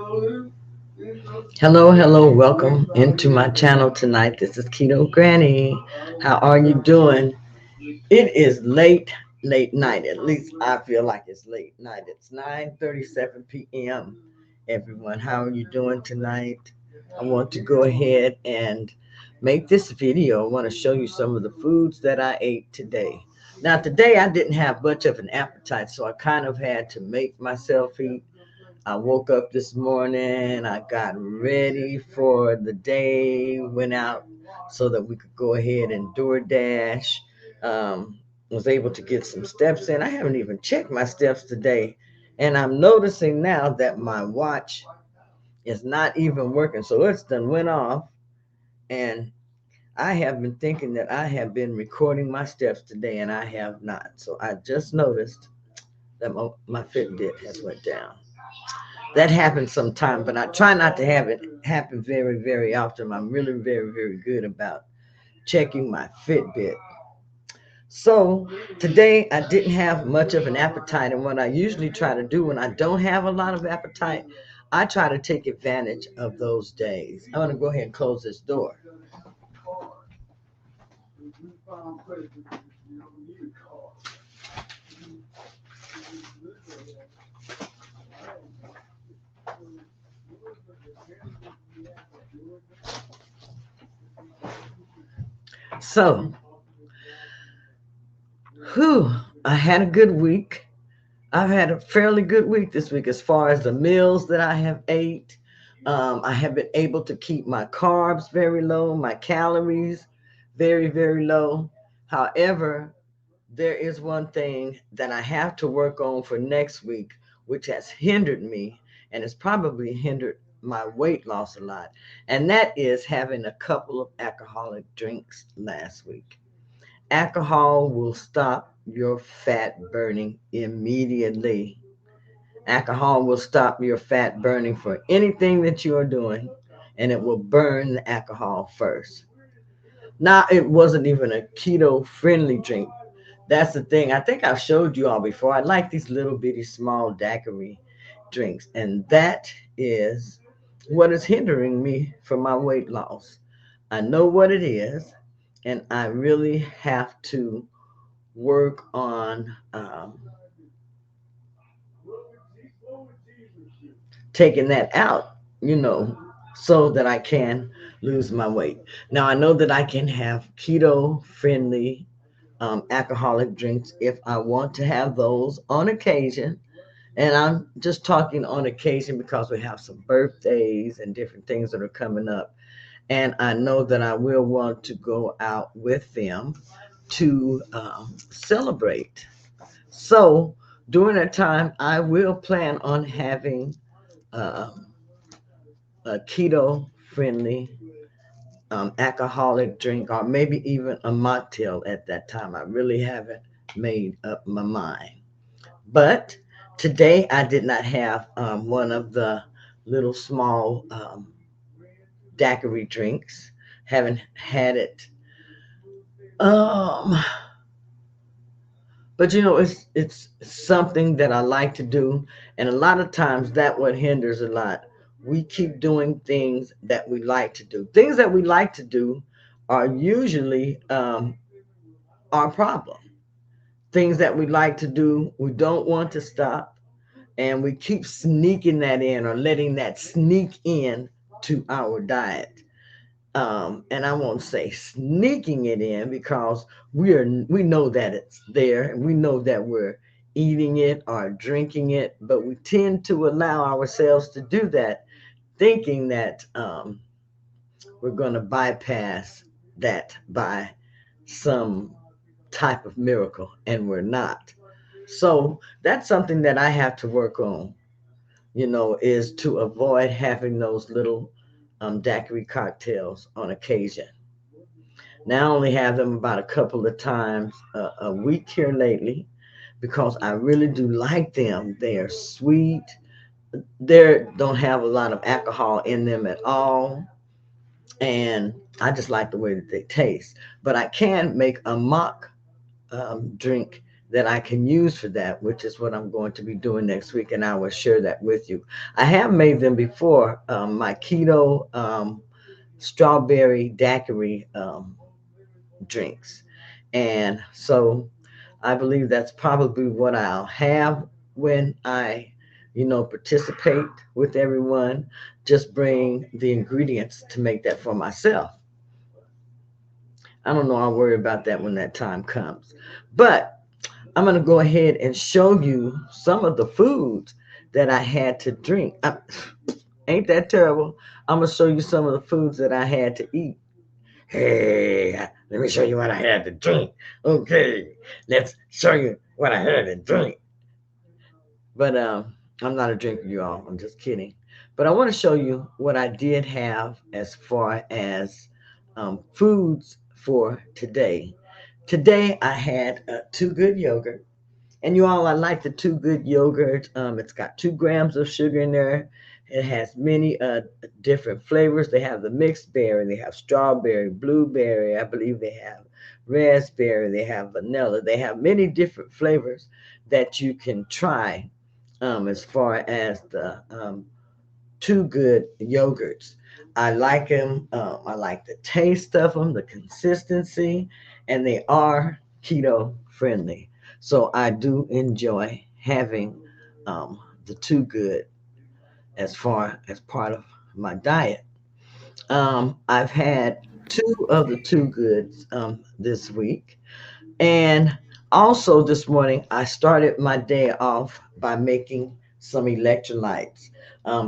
Hello, hello, welcome into my channel tonight. This is Keto Granny. How are you doing? It is late night. At least I feel like it's late night. It's 9:37 p.m. Everyone, how are you doing tonight? I want to go ahead and make this video. I want to show you some of the foods that I ate today. Now, today I didn't have much of an appetite, so I kind of had to make myself eat. I woke up this morning, I got ready for the day, went out so that we could go ahead and DoorDash. Was able to get some steps in. I haven't even checked my steps today. And I'm noticing now that my watch is not even working. So it's done went off. And I have been thinking that I have been recording my steps today and I have not. So I just noticed that my Fitbit has went down. That happens sometime, but I try not to have it happen very, very often. I'm really very, very good about checking my Fitbit. So today I didn't have much of an appetite, and what I usually try to do when I don't have a lot of appetite, I try to take advantage of those days. I'm gonna go ahead and close this door. So, whew, I had a good week. I've had a fairly good week this week as far as the meals that I have ate. I have been able to keep my carbs very low, my calories very, very low. However, there is one thing that I have to work on for next week, which has hindered me and has probably hindered my weight loss a lot. And that is having a couple of alcoholic drinks last week. Alcohol will stop your fat burning immediately. Alcohol will stop your fat burning for anything that you are doing, and it will burn the alcohol first. Now, it wasn't even a keto friendly drink. That's the thing. I think I've showed you all before. I like these little bitty small daiquiri drinks, and that is what is hindering me from my weight loss. I know what it is, and I really have to work on taking that out, so that I can lose my weight. Now, I know that I can have keto friendly alcoholic drinks if I want to have those on occasion. And I'm just talking on occasion because we have some birthdays and different things that are coming up. And I know that I will want to go out with them to celebrate. So during that time, I will plan on having uh, a keto friendly alcoholic drink or maybe even a mocktail at that time. I really haven't made up my mind. But today I did not have one of the little small daiquiri drinks. Haven't had it. Um, but it's something that I like to do, and a lot of times that what hinders a lot. We keep doing things that we like to do. Things that we like to do are usually our problem. Things that we like to do, we don't want to stop, and we keep sneaking that in or letting that sneak in to our diet. And I won't say sneaking it in because we know that it's there and we know that we're eating it or drinking it, but we tend to allow ourselves to do that, thinking that we're going to bypass that by some type of miracle, and we're not. So that's something that I have to work on, is to avoid having those little daiquiri cocktails on occasion. Now I only have them about a couple of times a week here lately because I really do like them. They are sweet. They don't have a lot of alcohol in them at all. And I just like the way that they taste. But I can make a mock drink that I can use for that, which is what I'm going to be doing next week, and I will share that with you. I have made them before, my keto strawberry daiquiri drinks. And so I believe that's probably what I'll have when I, participate with everyone. Just bring the ingredients to make that for myself. I don't know. I'll worry about that when that time comes. But I'm going to go ahead and show you some of the foods that I had to drink. Ain't that terrible? I'm going to show you some of the foods that I had to eat. Hey, let me show you what I had to drink. Okay, let's show you what I had to drink. But I'm not a drinker, you all. I'm just kidding. But I want to show you what I did have as far as foods for today. Today I had Too Good yogurt. And you all, I like the Too Good yogurt. It's got 2 grams of sugar in there. It has many different flavors. They have the mixed berry, they have strawberry, blueberry, I believe they have raspberry, they have vanilla. They have many different flavors that you can try as far as the Too Good yogurts. I like them. I like the taste of them, the consistency, and they are keto friendly. So I do enjoy having the Too Good as far as part of my diet. I've had 2 of the Too Goods this week. And also this morning, I started my day off by making some electrolytes.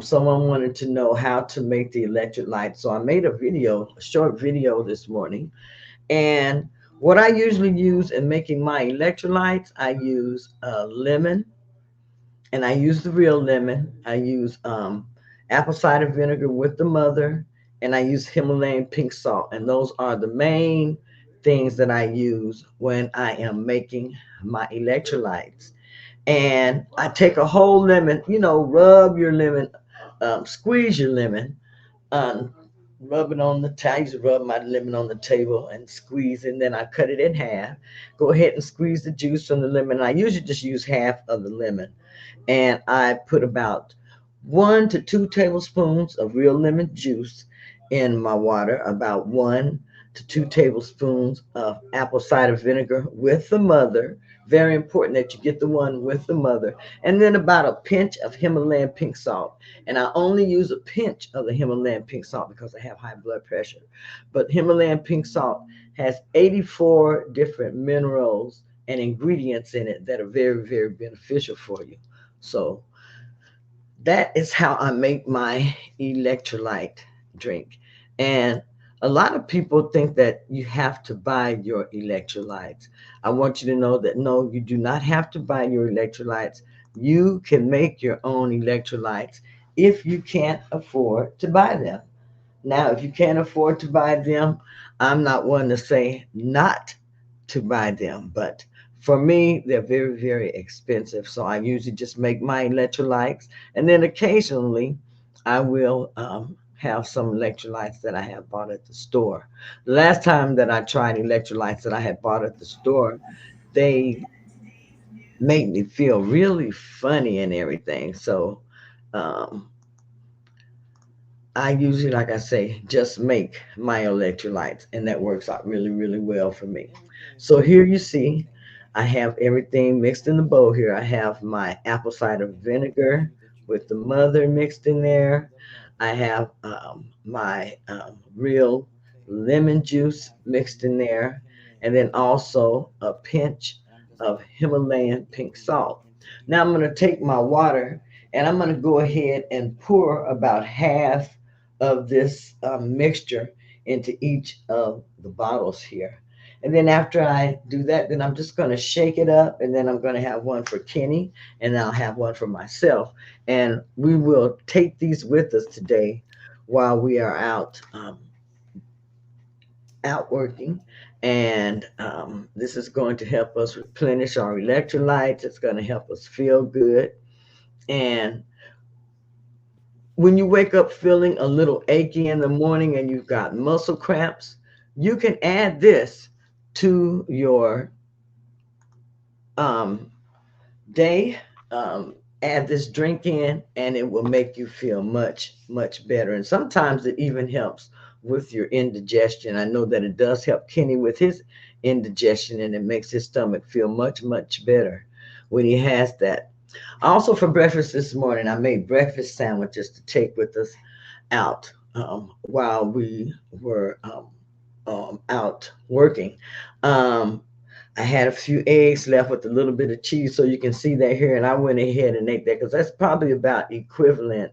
Someone wanted to know how to make the electrolytes. So I made a short video this morning. And what I usually use in making my electrolytes, I use lemon, and I use the real lemon. I use apple cider vinegar with the mother, and I use Himalayan pink salt. And those are the main things that I use when I am making my electrolytes. And I take a whole lemon, rub your lemon, squeeze your lemon, um, rub it on the table. I used to rub my lemon on the table and squeeze, and then I cut it in half. Go ahead and squeeze the juice from the lemon. I usually just use half of the lemon, and I put about 1 to 2 tablespoons of real lemon juice in my water, about 1 to 2 tablespoons of apple cider vinegar with the mother. Very important that you get the one with the mother. And then about a pinch of Himalayan pink salt. And I only use a pinch of the Himalayan pink salt because I have high blood pressure. But Himalayan pink salt has 84 different minerals and ingredients in it that are very, very beneficial for you. So that is how I make my electrolyte drink. And a lot of people think that you have to buy your electrolytes. I want you to know that no, you do not have to buy your electrolytes. You can make your own electrolytes if you can't afford to buy them. Now, if you can't afford to buy them, I'm not one to say not to buy them, but for me, they're very, very expensive. So I usually just make my electrolytes, and then occasionally I will have some electrolytes that I have bought at the store. The last time that I tried electrolytes that I had bought at the store, they made me feel really funny and everything. So um, I usually, like I say, just make my electrolytes, and that works out really, really well for me. So here you see, I have everything mixed in the bowl here. I have my apple cider vinegar with the mother mixed in there. I have my real lemon juice mixed in there, and then also a pinch of Himalayan pink salt. Now I'm going to take my water and I'm going to go ahead and pour about half of this mixture into each of the bottles here. And then after I do that, then I'm just going to shake it up, and then I'm going to have one for Kenny, and I'll have one for myself. And we will take these with us today while we are out working. And this is going to help us replenish our electrolytes. It's going to help us feel good. And when you wake up feeling a little achy in the morning and you've got muscle cramps, you can add this to your um, day, add this drink in, and it will make you feel much, much better. And sometimes it even helps with your indigestion. I know that it does help Kenny with his indigestion, and it makes his stomach feel much, much better when he has that. Also, for breakfast this morning, I made breakfast sandwiches to take with us out while we were out working. Um, I had a few eggs left with a little bit of cheese, so you can see that here. And I went ahead and ate that because that's probably about equivalent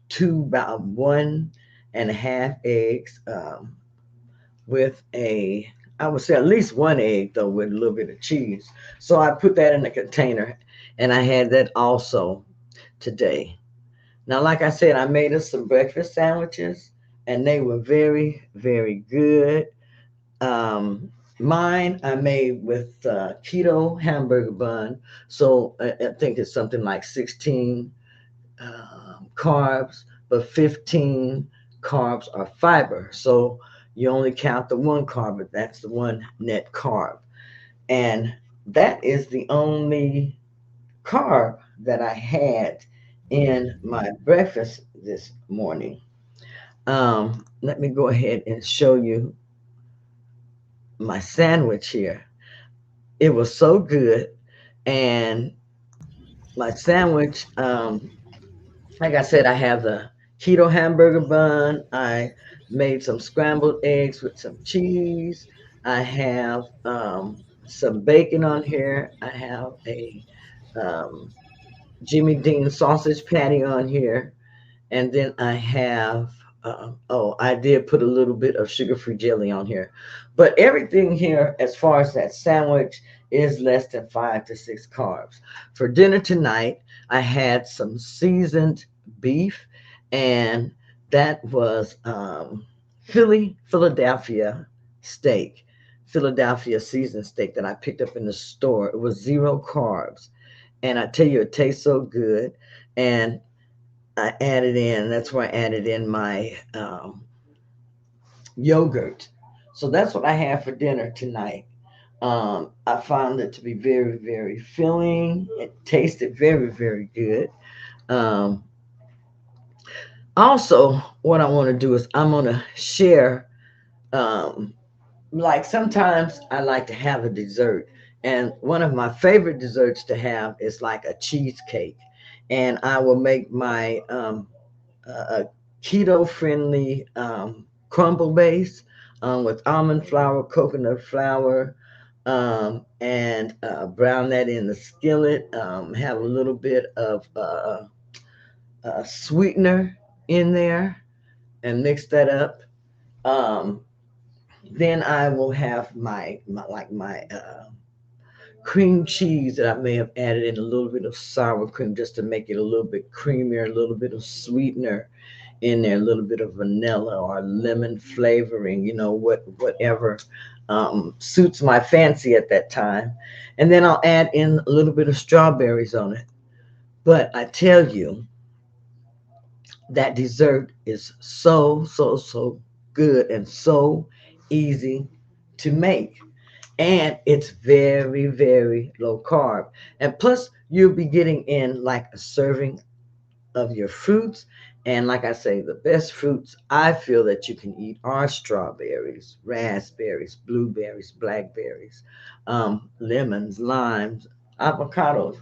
to about 1.5 eggs with a, I would say at least one egg though with a little bit of cheese. So I put that in a container, and I had that also today. Now, like I said, I made us some breakfast sandwiches, and they were very, very good. Mine I made with keto hamburger bun, so I think it's something like 16 carbs, but 15 carbs are fiber. So you only count the one carb, but that's the one net carb. And that is the only carb that I had in my breakfast this morning. Let me go ahead and show you my sandwich here. It was so good. And my sandwich, like I said, I have the keto hamburger bun. I made some scrambled eggs with some cheese. I have some bacon on here. I have a um, Jimmy Dean sausage patty on here. And then I have, oh, I did put a little bit of sugar-free jelly on here. But everything here, as far as that sandwich, is less than 5 to 6 carbs. For dinner tonight, I had some seasoned beef, and that was Philadelphia steak, Philadelphia seasoned steak that I picked up in the store. It was 0 carbs. And I tell you, it tastes so good. And I added in, that's why I added in my yogurt. So that's what I have for dinner tonight. I found it to be very, very filling. It tasted very, very good. Um, Also, what I want to do is I'm going to share, um, like sometimes I like to have a dessert. And one of my favorite desserts to have is like a cheesecake. And I will make my a keto friendly crumble base with almond flour, coconut flour, and brown that in the skillet. Have a little bit of sweetener in there and mix that up. Um, then I will have my cream cheese that I may have added in a little bit of sour cream just to make it a little bit creamier, a little bit of sweetener in there, a little bit of vanilla or lemon flavoring, whatever suits my fancy at that time. And then I'll add in a little bit of strawberries on it. But I tell you, that dessert is so, so, so good and so easy to make. And it's very, very low carb. And plus, you'll be getting in like a serving of your fruits. And like I say, the best fruits I feel that you can eat are strawberries, raspberries, blueberries, blackberries, lemons, limes, avocados.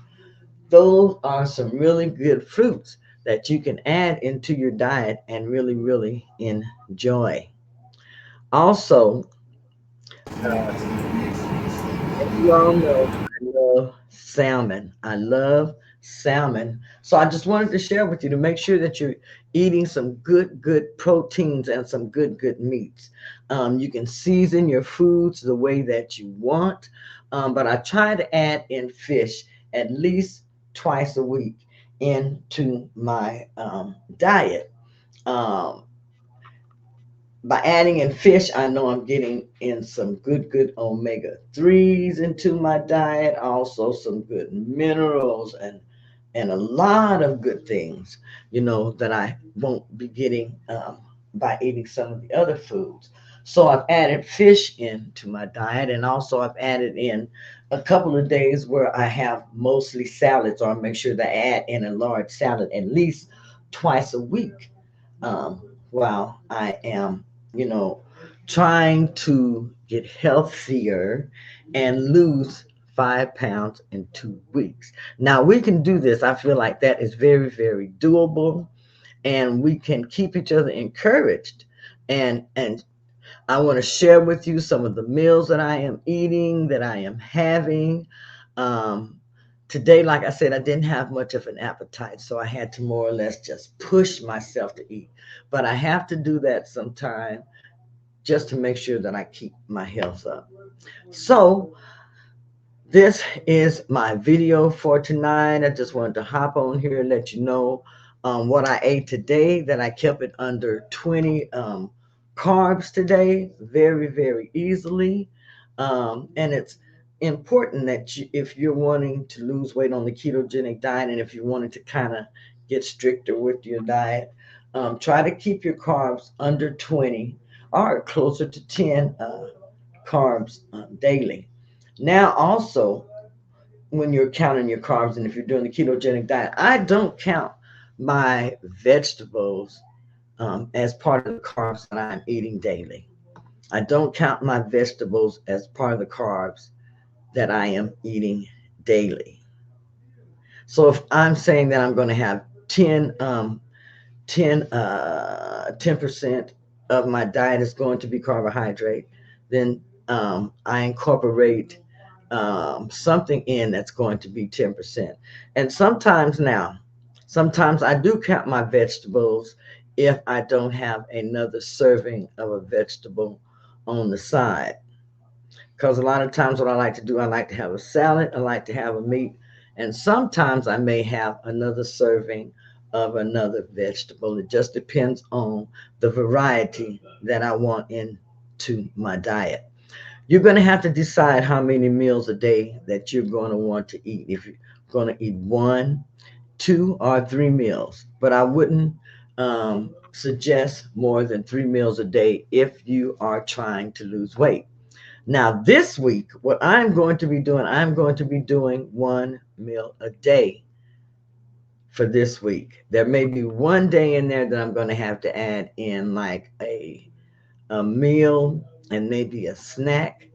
Those are some really good fruits that you can add into your diet and really, really enjoy. Also, as you all know, I love salmon. I love salmon. So I just wanted to share with you to make sure that you're eating some good, good proteins and some good, good meats. You can season your foods the way that you want, but I try to add in fish at least twice a week into my diet. Um, by adding in fish, I know I'm getting in some good, good omega 3s into my diet, also some good minerals and a lot of good things, that I won't be getting by eating some of the other foods. So I've added fish into my diet, and also I've added in a couple of days where I have mostly salads, or I make sure that I add in a large salad at least twice a week, while I am, you know, trying to get healthier and lose 5 pounds in 2 weeks. Now we can do this. I feel like that is very, very doable, and we can keep each other encouraged. And I want to share with you some of the meals that I am eating, that I am having. Um, Today, like I said, I didn't have much of an appetite, so I had to more or less just push myself to eat. But I have to do that sometime just to make sure that I keep my health up. So, this is my video for tonight. I just wanted to hop on here and let you know what I ate today, that I kept it under 20 carbs today, very, very easily. And it's important that you, if you're wanting to lose weight on the ketogenic diet, and if you're wanting to kind of get stricter with your diet, try to keep your carbs under 20 or closer to 10 carbs daily. Now, also, when you're counting your carbs and if you're doing the ketogenic diet, I don't count my vegetables as part of the carbs that I'm eating daily. I don't count my vegetables as part of the carbs that I am eating daily. So if I'm saying that I'm going to have 10% of my diet is going to be carbohydrate, then I incorporate something in that's going to be 10%. And sometimes I do count my vegetables if I don't have another serving of a vegetable on the side. Because a lot of times, what I like to do, I like to have a salad, I like to have a meat, and sometimes I may have another serving of another vegetable. It just depends on the variety that I want into my diet. You're going to have to decide how many meals a day that you're going to want to eat. If you're going to eat one, two, or three meals, but I wouldn't suggest more than 3 meals a day if you are trying to lose weight. Now, this week, what I'm going to be doing, I'm going to be doing 1 meal a day for this week. There may be one day in there that I'm going to have to add in like a meal and maybe a snack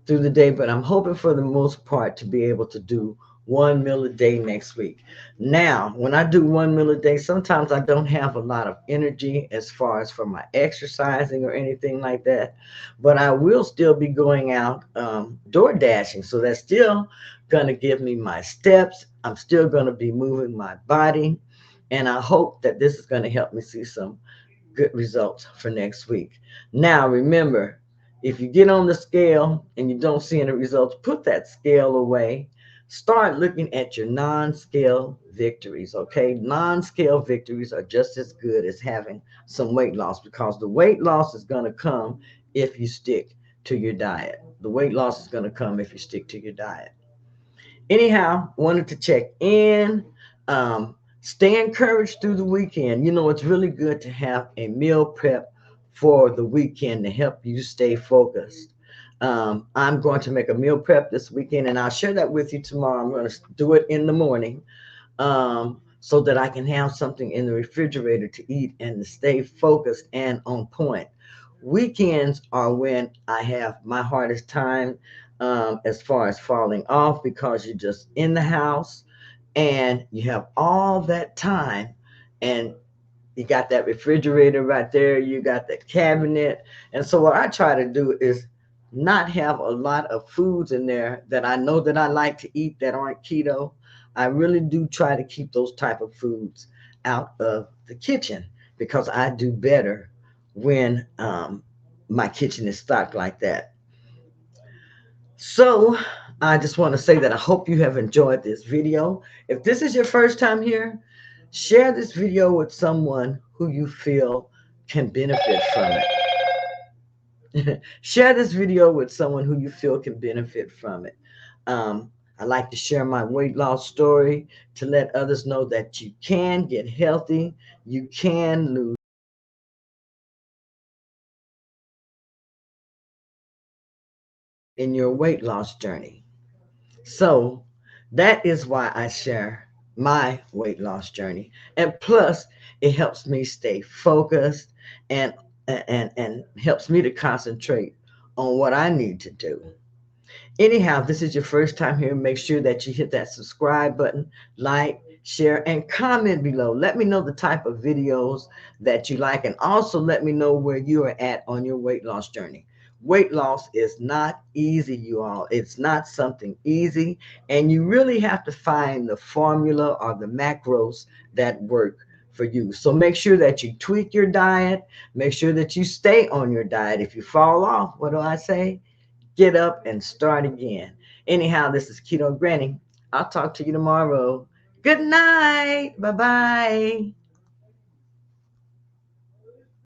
through the day, but I'm hoping for the most part to be able to do 1 meal a day next week. Now, when I do 1 meal a day, sometimes I don't have a lot of energy as far as for my exercising or anything like that, but I will still be going out door dashing. So that's still going to give me my steps. I'm still going to be moving my body. And I hope that this is going to help me see some good results for next week. Now, remember, if you get on the scale and you don't see any results, put that scale away. Start looking at your non-scale victories, okay? Non-scale victories are just as good as having some weight loss, because the weight loss is going to come if you stick to your diet. The weight loss is going to come if you stick to your diet. Anyhow, wanted to check in. Stay encouraged through the weekend. You know, it's really good to have a meal prep for the weekend to help you stay focused. I'm going to make a meal prep this weekend, and I'll share that with you tomorrow. I'm going to do it in the morning, so that I can have something in the refrigerator to eat and to stay focused and on point. Weekends are when I have my hardest time, as far as falling off, because you're just in the house and you have all that time, and you got that refrigerator right there, you got the cabinet. And so what I try to do is not have a lot of foods in there that I know that I like to eat that aren't keto. I really do try to keep those type of foods out of the kitchen, because I do better when my kitchen is stocked like that. So I just want to say that I hope you have enjoyed this video. If this is your first time here, share this video with someone who you feel can benefit from it. Share this video with someone who you feel can benefit from it. I like to share my weight loss story to let others know that you can get healthy, you can lose in your weight loss journey. So that is why I share my weight loss journey. And plus, it helps me stay focused and and helps me to concentrate on what I need to do. Anyhow, if this is your first time here, make sure that you hit that subscribe button, like, share, and comment below. Let me know the type of videos that you like, and also let me know where you are at on your weight loss journey. Weight loss is not easy, you all. It's not something easy, and you really have to find the formula or the macros that work for you. So make sure that you tweak your diet. Make sure that you stay on your diet. If you fall off, what do I say? Get up and start again. Anyhow, this is Keto Granny. I'll talk to you tomorrow. Good night. Bye bye.